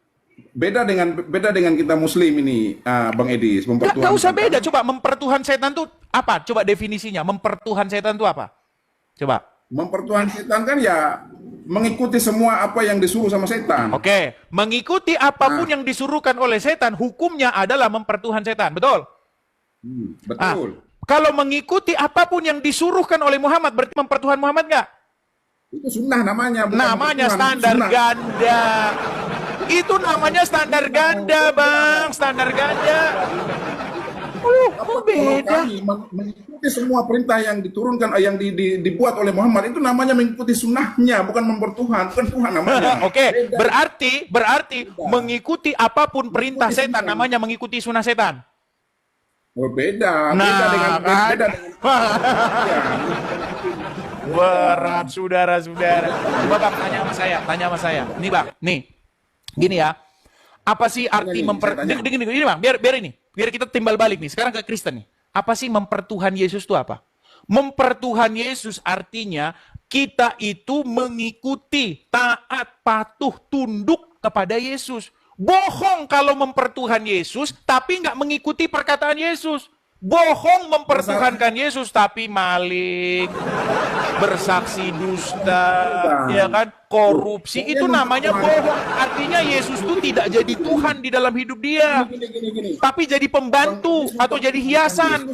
S5: beda dengan kita muslim ini, Bang Edis.
S2: Nggak usah beda, coba mempertuhan setan itu apa? Coba definisinya, mempertuhan setan itu apa? Coba.
S5: Mempertuhan setan kan ya mengikuti semua apa yang disuruh sama setan.
S2: Oke, mengikuti apapun yang disuruhkan oleh setan, hukumnya adalah mempertuhan setan, betul?
S5: Betul.
S2: Kalau mengikuti apapun yang disuruhkan oleh Muhammad, berarti mempertuhan Muhammad nggak?
S5: Itu sunnah namanya.
S2: Namanya standar ganda. Itu namanya standar ganda, Bang. Standar ganda. Kok
S5: Kalau
S2: beda?
S5: kami mengikuti semua perintah yang diturunkan, yang dibuat oleh Muhammad, itu namanya mengikuti sunnahnya, bukan mempertuhan, bukan Tuhan namanya.
S2: Oke,
S5: Beda.
S2: berarti mengikuti apapun perintah
S5: Mengikuti
S2: setan
S5: sunnah.
S2: namanya mengikuti sunnah setan.
S5: Oh, beda.
S2: Nah,
S5: Beda dengan
S2: kan?
S5: beda dengan ya.
S2: Berat, saudara-saudara. Coba Bang tanya sama saya. Nih Bang, nih. Gini ya. Apa sih arti Gini Bang, biar kita timbal balik nih. Sekarang ke Kristen nih. Apa sih mempertuhan Yesus itu apa? Mempertuhan Yesus artinya kita itu mengikuti, taat, patuh, tunduk kepada Yesus. Bohong kalau mempertuhan Yesus, tapi nggak mengikuti perkataan Yesus. Bohong mempertuhankan Yesus, tapi maling, bersaksi dusta, ya kan, korupsi, itu namanya bohong. Artinya Yesus itu tidak jadi Tuhan di dalam hidup dia,
S5: Gini.
S2: tapi jadi pembantu atau jadi hiasan.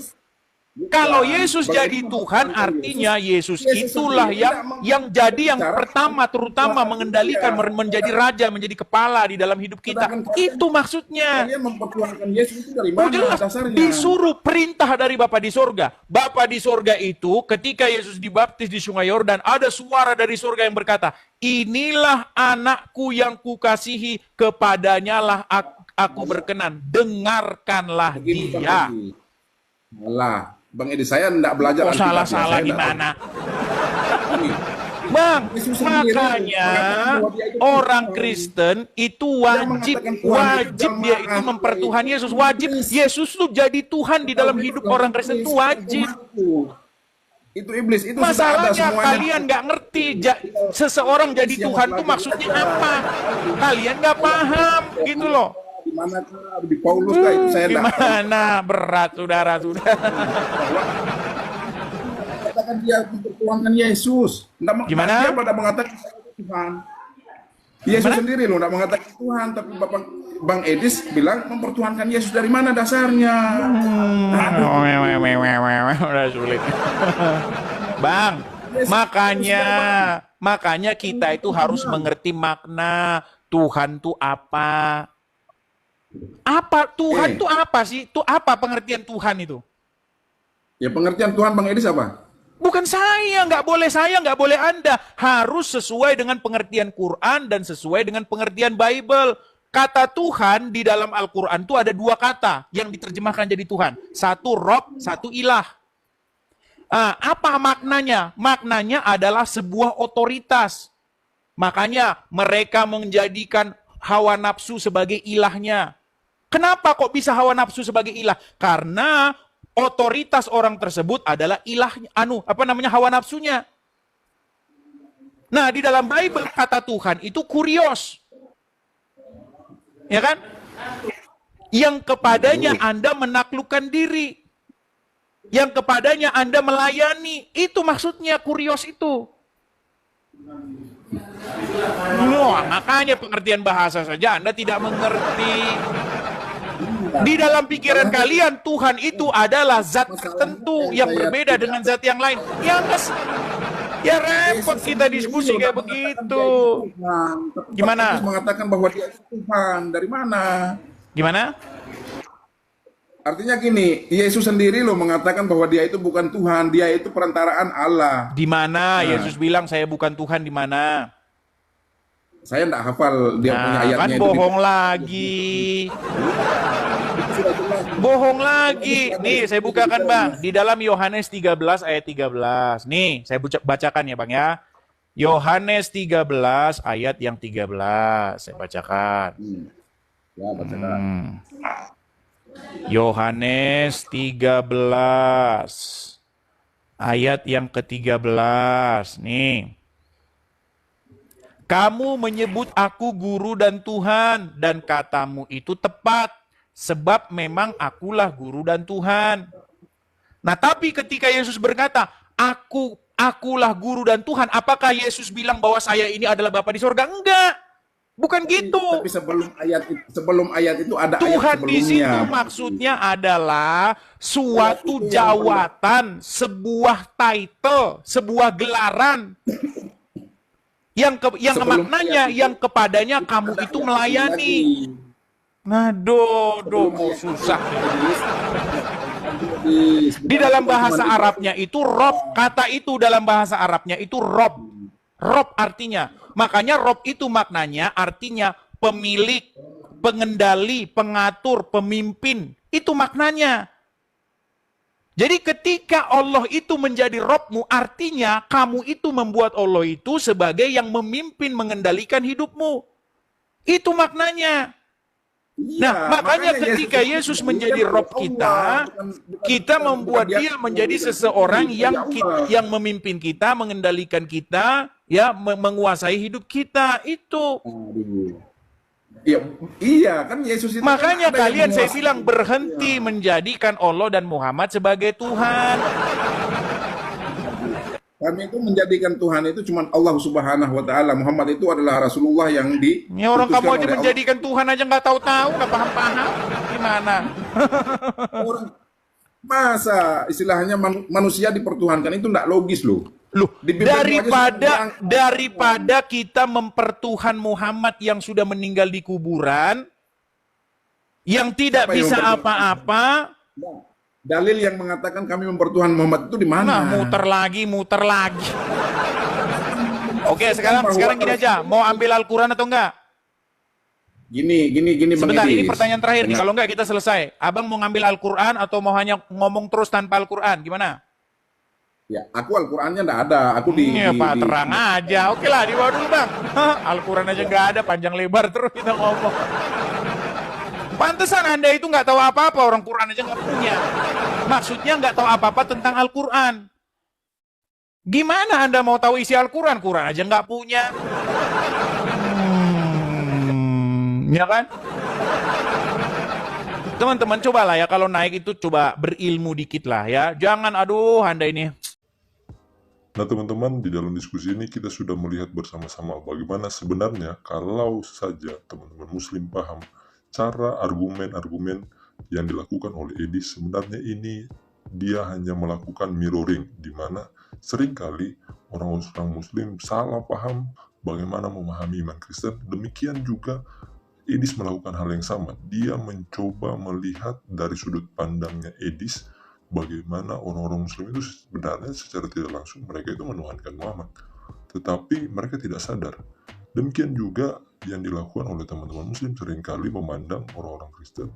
S2: Kalau Yesus jadi Tuhan, artinya Yesus itulah yang jadi yang pertama, terutama mengendalikan, menjadi raja, menjadi kepala di dalam hidup kita. Itu maksudnya.
S5: Kalian mempertuhankan Yesus itu dari
S2: Oh
S5: mana
S2: jelas,
S5: dasarnya?
S2: disuruh perintah dari Bapa di sorga. Bapa di sorga itu ketika Yesus dibaptis di sungai Yordan, ada suara dari sorga yang berkata, inilah anakku yang kukasihi, kepadanya lah aku berkenan, dengarkanlah
S5: Begini,
S2: dia.
S5: Salah. Bang Edi, saya tidak belajar
S2: Oh,
S5: Alkitab.
S2: salah-salah
S5: Saya
S2: gimana?
S5: Ini.
S2: Bang,
S5: Yesus sendiri
S2: makanya
S5: mengatakan bahwa dia itu
S2: orang
S5: Tuhan.
S2: Kristen itu
S5: mengatakan Tuhan itu
S2: wajib dia itu
S5: jamaah.
S2: mempertuhan Yesus. Wajib Yesus tuh jadi Tuhan di dalam hidup orang Kristen itu wajib.
S5: Itu iblis, itu sudah ada
S2: Masalahnya
S5: semuanya.
S2: kalian nggak ngerti seseorang jadi Tuhan tuh maksudnya apa. Kalian nggak paham gitu loh.
S5: Di mana di Paulus kah, itu saya tidak tahu.
S2: Gimana berat saudara-saudara.
S5: Katakan dia mempertuhankan Yesus.
S2: Gimana?
S5: Dia pada mengatakan Tuhan. Yesus
S2: Gimana?
S5: sendiri loh tidak mengatakan Tuhan, tapi Bang Edis bilang mempertuhankan Yesus. Dari mana dasarnya?
S2: Udah sulit. Bang, makanya kita itu harus mengerti makna Tuhan tuh apa. Apa Tuhan tuh apa sih? Tuh apa pengertian Tuhan itu?
S5: Ya pengertian Tuhan Bang Edis apa?
S2: Bukan saya, nggak boleh Anda. Harus sesuai dengan pengertian Quran dan sesuai dengan pengertian Bible. Kata Tuhan di dalam Al-Quran itu ada dua kata yang diterjemahkan jadi Tuhan. Satu Rob, satu ilah. Apa maknanya? Maknanya adalah sebuah otoritas. Makanya mereka menjadikan hawa nafsu sebagai ilahnya. Kenapa kok bisa hawa nafsu sebagai ilah? Karena otoritas orang tersebut adalah ilahnya, hawa nafsunya. Nah, di dalam Bible kata Tuhan itu kurios. Ya kan? Yang kepadanya Anda menaklukkan diri. Yang kepadanya Anda melayani. Itu maksudnya kurios itu. Makanya pengertian bahasa saja Anda tidak mengerti. Di dalam pikiran kalian Tuhan itu adalah zat tertentu yang berbeda dengan zat yang lain. Ya repot kita diskusi kayak begitu. Gimana?
S5: Yesus mengatakan bahwa dia itu Tuhan. Dari mana?
S2: Gimana?
S5: Artinya gini, Yesus sendiri loh mengatakan bahwa dia itu bukan Tuhan, dia itu perantaraan Allah.
S2: Di mana Yesus bilang saya bukan Tuhan, di mana?
S5: Saya enggak hafal dia punya ayatnya
S2: Kan
S5: itu.
S2: bohong lagi. Bohong lagi. Nih, saya bukakan Bang. Di dalam Yohanes 13 ayat 13. Nih, saya bacakan ya Bang ya. Yohanes 13 ayat yang 13. Saya bacakan.
S5: Ya, bacakan.
S2: Yohanes 13 ayat yang ke-13. Nih. Kamu menyebut aku guru dan Tuhan, dan katamu itu tepat, sebab memang akulah guru dan Tuhan. Nah, tapi ketika Yesus berkata, akulah guru dan Tuhan, apakah Yesus bilang bahwa saya ini adalah Bapa di sorga? Enggak, bukan gitu.
S5: Tapi sebelum ayat itu ada
S2: Tuhan
S5: ayat
S2: di situ
S5: sebelumnya.
S2: maksudnya adalah suatu jawatan, sebuah title, sebuah gelaran. Yang maknanya yang kepadanya kamu itu melayani. Nah, mau susah. Di dalam bahasa Arabnya itu Rob, kata itu dalam bahasa Arabnya itu Rob. Rob artinya, makanya Rob itu maknanya artinya pemilik, pengendali, pengatur, pemimpin. Itu maknanya. Jadi ketika Allah itu menjadi Robmu, artinya kamu itu membuat Allah itu sebagai yang memimpin, mengendalikan hidupmu. Itu maknanya. Nah, makanya ketika Yesus menjadi Rob kita, kita membuat dia menjadi seseorang yang memimpin kita, mengendalikan kita, ya, menguasai hidup kita. Itu.
S5: Iya, kan Yesus itu.
S2: Makanya kalian, saya bilang, berhenti menjadikan Allah dan Muhammad sebagai Tuhan.
S5: Kami itu menjadikan Tuhan itu cuma Allah Subhanahu wa Ta'ala. Muhammad itu adalah Rasulullah yang
S2: Ya, orang kamu aja menjadikan Tuhan aja nggak tahu-tahu, nggak paham-paham. Gimana?
S5: Orang masa istilahnya manusia dipertuhankan itu enggak logis loh.
S2: Daripada kita mempertuhan Muhammad yang sudah meninggal di kuburan, yang tidak bisa apa-apa.
S5: Dalil yang mengatakan kami mempertuhan Muhammad itu di mana?
S2: Nah, muter lagi. Oke, sekarang gini aja, mau ambil Al-Quran atau enggak?
S5: Gini.
S2: Sebentar, ini pertanyaan terakhir nih. Kalau enggak kita selesai. Abang mau ngambil Al-Quran atau mau hanya ngomong terus tanpa Al-Quran? Gimana?
S5: Ya, aku Al-Qurannya enggak ada. Aku
S2: Pak, terang aja. Oke lah, dibawa dulu Bang. Al-Quran aja enggak ada, panjang lebar terus kita ngomong. Pantesan Anda itu nggak tahu apa-apa, orang Quran aja nggak punya. Maksudnya nggak tahu apa-apa tentang Al-Quran. Gimana Anda mau tahu isi Al-Quran? Quran aja nggak punya. Ya kan? Teman-teman, cobalah ya kalau naik itu coba berilmu dikit lah ya. Jangan, aduh Anda ini.
S1: Nah teman-teman, di dalam diskusi ini kita sudah melihat bersama-sama bagaimana sebenarnya kalau saja teman-teman Muslim paham cara argumen-argumen yang dilakukan oleh Edis, sebenarnya ini dia hanya melakukan mirroring, di mana seringkali orang-orang Muslim salah paham bagaimana memahami iman Kristen. Demikian juga Edis melakukan hal yang sama. Dia mencoba melihat dari sudut pandangnya Edis bagaimana orang-orang Muslim itu sebenarnya secara tidak langsung mereka itu menuhankan Muhammad, tetapi mereka tidak sadar. Demikian juga yang dilakukan oleh teman-teman Muslim seringkali memandang orang-orang Kristen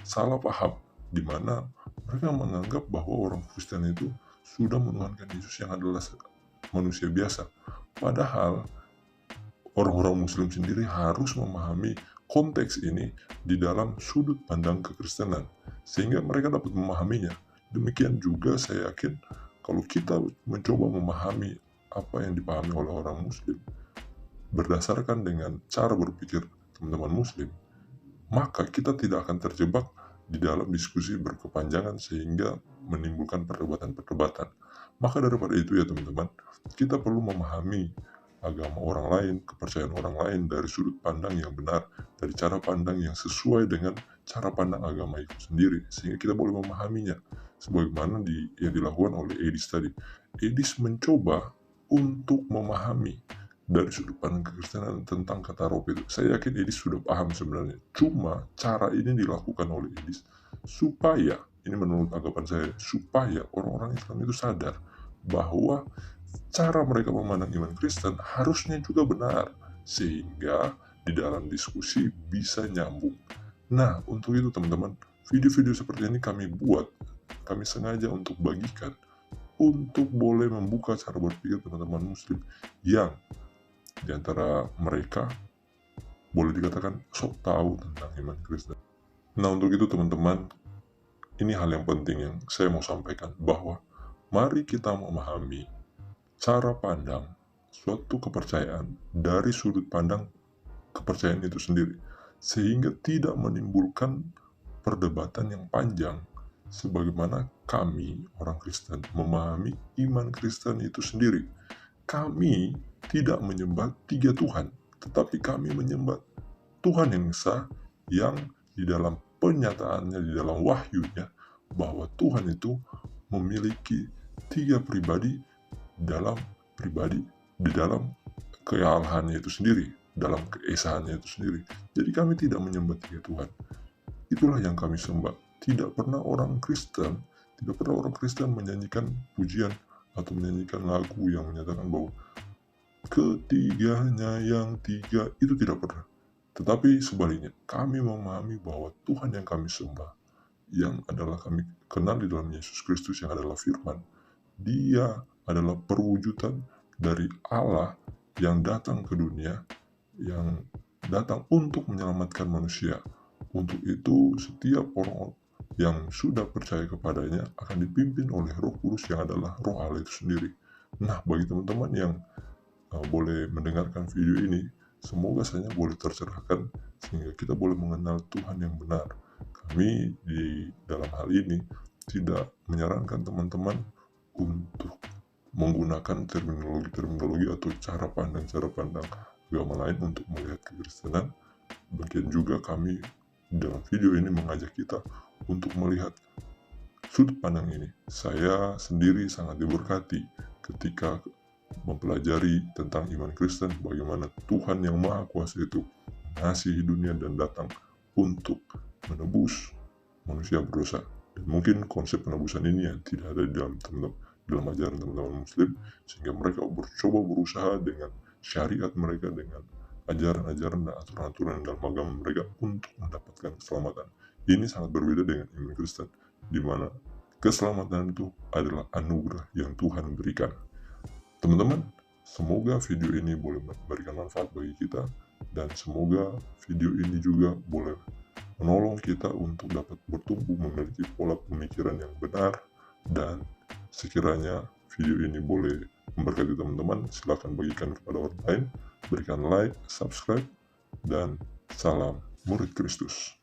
S1: salah paham, di mana mereka menganggap bahwa orang Kristen itu sudah menuhankan Yesus yang adalah manusia biasa. Padahal orang-orang Muslim sendiri harus memahami konteks ini di dalam sudut pandang kekristenan, sehingga mereka dapat memahaminya. Demikian juga saya yakin kalau kita mencoba memahami apa yang dipahami oleh orang Muslim berdasarkan dengan cara berpikir teman-teman Muslim, maka kita tidak akan terjebak di dalam diskusi berkepanjangan sehingga menimbulkan perdebatan-perdebatan. Maka daripada itu ya teman-teman, kita perlu memahami agama orang lain, kepercayaan orang lain dari sudut pandang yang benar, dari cara pandang yang sesuai dengan cara pandang agama itu sendiri, sehingga kita boleh memahaminya. Sebagaimana yang dilakukan oleh Edis tadi. Edis mencoba untuk memahami dari sudut pandang kekristenan tentang kata roh itu. Saya yakin Edis sudah paham sebenarnya. Cuma cara ini dilakukan oleh Edis supaya, ini menurut anggapan saya, supaya orang-orang Islam itu sadar bahwa cara mereka memandang iman Kristen harusnya juga benar, sehingga di dalam diskusi bisa nyambung. Nah, untuk itu teman-teman, video-video seperti ini kami sengaja untuk bagikan, untuk boleh membuka cara berpikir teman-teman Muslim yang di antara mereka boleh dikatakan sok tahu tentang iman Kristen. Nah, untuk itu teman-teman, ini hal yang penting yang saya mau sampaikan, bahwa mari kita memahami cara pandang suatu kepercayaan dari sudut pandang kepercayaan itu sendiri, sehingga tidak menimbulkan perdebatan yang panjang, sebagaimana kami orang Kristen memahami iman Kristen itu sendiri. Kami tidak menyembah 3 Tuhan, tetapi kami menyembah Tuhan yang esa, yang di dalam penyataannya, di dalam wahyunya, bahwa Tuhan itu memiliki 3 pribadi di dalam kealahannya itu sendiri. dalam keesaannya itu sendiri. Jadi kami tidak menyembah 3 Tuhan. Itulah yang kami sembah. Tidak pernah orang Kristen menyanyikan pujian atau menyanyikan lagu yang menyatakan bahwa ketiganya yang tiga, itu tidak pernah. Tetapi sebaliknya, kami memahami bahwa Tuhan yang kami sembah, yang adalah kami kenal di dalam Yesus Kristus yang adalah firman, Dia adalah perwujudan dari Allah yang datang ke dunia, yang datang untuk menyelamatkan manusia. Untuk itu, setiap orang yang sudah percaya kepadanya akan dipimpin oleh Roh Kudus yang adalah Roh Allah itu sendiri. Nah, bagi teman-teman yang boleh mendengarkan video ini, semoga saja boleh tercerahkan sehingga kita boleh mengenal Tuhan yang benar. Kami di dalam hal ini tidak menyarankan teman-teman untuk menggunakan terminologi atau cara pandang agama lain untuk melihat kekristenan. Demikian juga kami dalam video ini mengajak kita untuk melihat sudut pandang ini. Saya sendiri sangat diberkati ketika mempelajari tentang iman Kristen, bagaimana Tuhan yang Maha Kuasa itu mengasihi dunia dan datang untuk menebus manusia berdosa. Dan mungkin konsep penebusan ini yang tidak ada di dalam ajaran teman-teman Muslim, sehingga mereka berusaha dengan syariat mereka, dengan ajaran-ajaran dan aturan-aturan dalam agama mereka untuk mendapatkan keselamatan. Ini sangat berbeda dengan iman Kristen, di mana keselamatan itu adalah anugerah yang Tuhan berikan. Teman-teman, semoga video ini boleh memberikan manfaat bagi kita, dan semoga video ini juga boleh menolong kita untuk dapat bertumbuh memiliki pola pemikiran yang benar. Dan sekiranya video ini boleh memberkati teman-teman, silakan bagikan kepada orang lain, berikan like, subscribe, dan salam murid Kristus.